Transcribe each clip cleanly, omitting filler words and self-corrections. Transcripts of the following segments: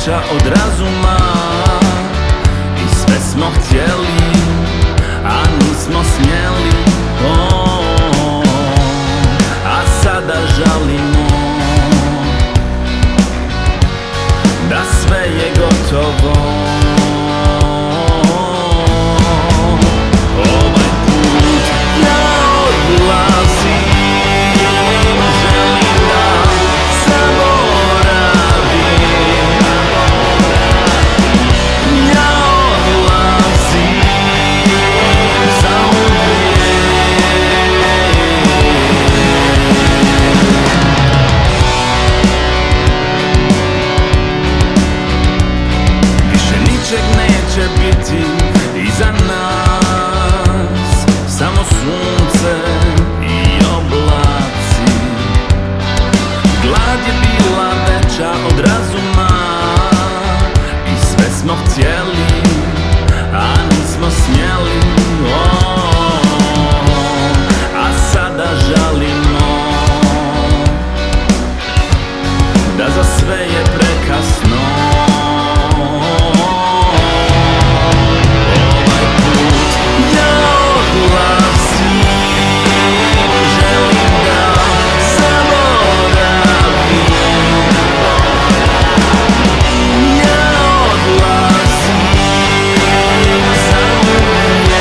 veća od razuma i sve smo htjeli, a nismo smjeli. A sada žalimo da sve je gotovo. Ovaj put ja odlazim, želim da zaboravim. Ja odlazim zauvijek. Više ničeg neće biti iza nas, samo sunce i oblaci. Glad je bila veća od razuma i sve smo htjeli, a nismo smjeli. A sada žalimo da za sve je prekasno. Ovaj put ja odlazim, želim da zaboravim. Ja odlazim zauvijek.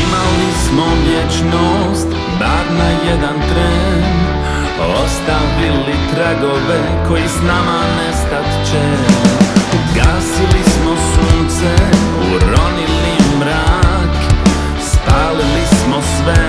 Imali smo vječnost, bar na jedan tren, ostavili tragove koji s nama nestat će. Ugasili smo sunce, uronili mrak, spalili smo sve